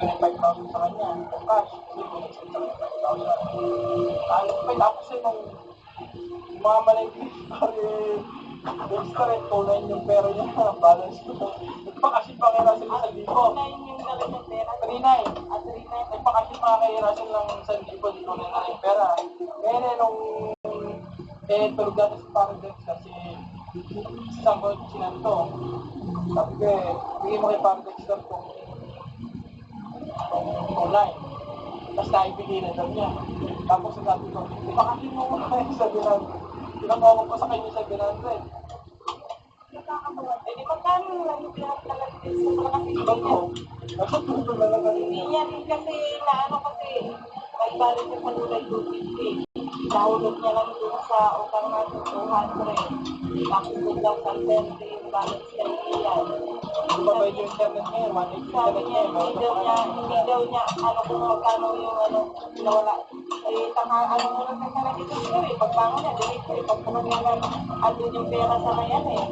ko ng 5,000 sa kanya, yung cash, kasi may isip sa kanya 5,000. Ayos pa, tapos nung mga malay extra rin, tunay yung pera niya, balance ko. Nagpakasin pa kay Russell ng 1,000. Tunay yung dala ng pera. 3,900. Nagpakasin pa kay Russell ng 1,000, tunay na yung pera. Kaya nung tulog natin sa parang Dexter, si Sambo Sinanto. Sabi ko bigyan mo kay parang Dexter itong online. Tapos naibigay na daw niya. Tapos sabi ko, ipakasin mo muna yung 700. Pinakawag ko sa kanya 700. Eh, di magkano lang yung pinag-talagay sa mga hindi niya rin kasi naano kasi nagbalit siya sa gulay 250. Nahulog niya lang doon sa utang natin 200. Tapos doon lang sa 30 yung balance niya iyan. Hindi pa ba yung internet niya? Sabi niya, hindi daw niya, ano kung magkano yung nawala. Eh, ano mo lang sa sarang ito siya eh. Pagbangon niya, delete ko eh. Pagpunod niya lang, andun yung pera sa may ano eh.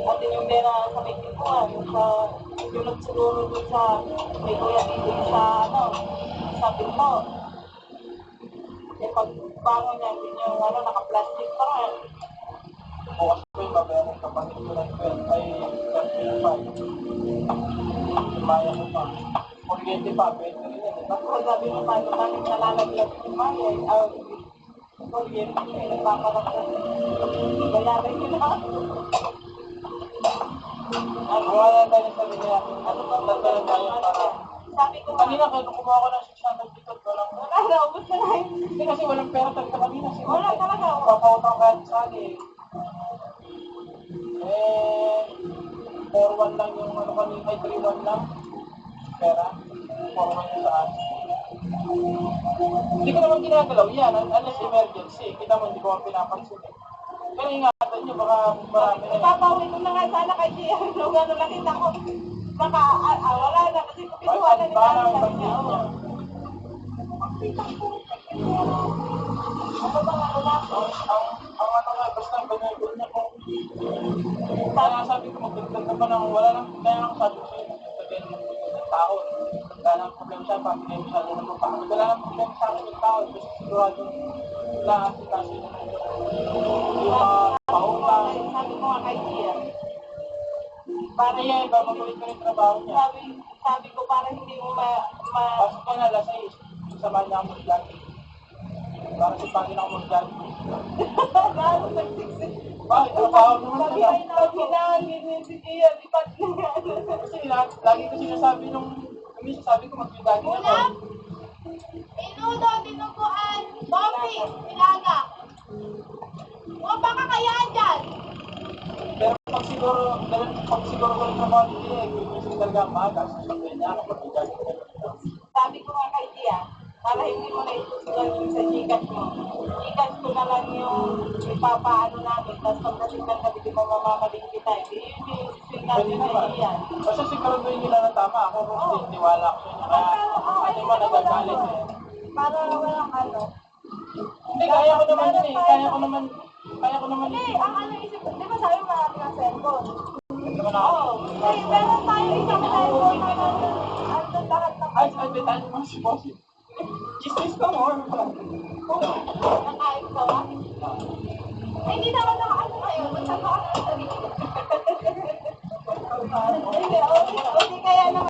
Andun yung pera sa may tipuan. Yung siguro dun sa, may kuya dito sa, sa pinto. Eh, pagbangon niya, hindi niya, naka-plastic pa nga. Bukas ko yung babayaran kapatid ko ng 12 ay 35. Maya ko pa. Kuryente pa, pwede rin yan. Tapos sabi mo pa, bakit nalalaglag si Maya? Kuryente siya, nagpaparakot. Bayaran niyo na. Wala tayo sabi niya. Ano ba tayo para... Sabi ko, kanina kayo kumuha ko ng 600 dito. wala, naubos na lang. Hindi kasi walang pera talaga kanina. Wala talaga. Papautang kahit sali. 4-1 lang yung kanina, ay 3-1 lang. Pera. 4-1 yung sa akin. Hindi ko naman ginagalaw yan. Unless emergency. Kita mo, hindi ko ang pinapansin eh. Pero ingatan nyo, baka marami na. Ipapauwi ko na nga sana kay Gia. Nung nakita ko, baka wala na kasi kupinuha na nila sabi niya. Ano bang ano na? Ang ano nga, basta ganyan niya ko. Kaya sabi ko, magdagdag na pa ng wala lang. Kaya lang sabi ko sa'yo, magdagdag na ng taon. Wala lang problema siya, pamilya mo siya na magpapakot. Wala lang problema sa akin ng taon. Kasi sigurado kasi yung mga pautang. Sabi ko nga kay Gia. Para yan, iba magulit ko rin trabaho niya. Sabi ko para hindi mo Pasok ka na, alas 6. Samahan niya ako mag-jogging. Para si Pangin ako mag-jogging. Bakit? Trabaho naman sabi na. ay hinahangin niya si Gia. Lipat na nga. Kasi lagi ko sinasabi nung kumisa, sabi ko mag-jogging ako. Ulam, minudo, dinuguan, topi, nilaga. O baka kayaan dyan. Pero pag siguro ko yung trabaho ni Gia, gusto talaga ang maaga. Sasabihin niya ako mag-jogging ako. Sabi ko nga kay Gia, para hindi mo na itusulan yung sa Gcash mo. Gcash ko na lang yung ipapaano namin. Tapos pagdating ng gabi, di mo mamamaling kita. Yun yung sin namin kay Gia. Basta siguraduhin nila na tama. Ako kung tiwala ako sa inyo. Kaya hindi mo nagagalit eh. Para walang ano. Hindi, kaya ko naman yun eh. Kaya ko naman Hindi, ang ano isip ko, di ba sabi marami ng cellphone? Ito na ako. Hindi, meron tayo isang cellphone na andun lahat ng Ay, tayo naman si Boss. Chismis ka mo. nakain ka ba? Eh, hindi naman nakaano kayo. Basta baka sa sarili. Hindi, okay kaya naman.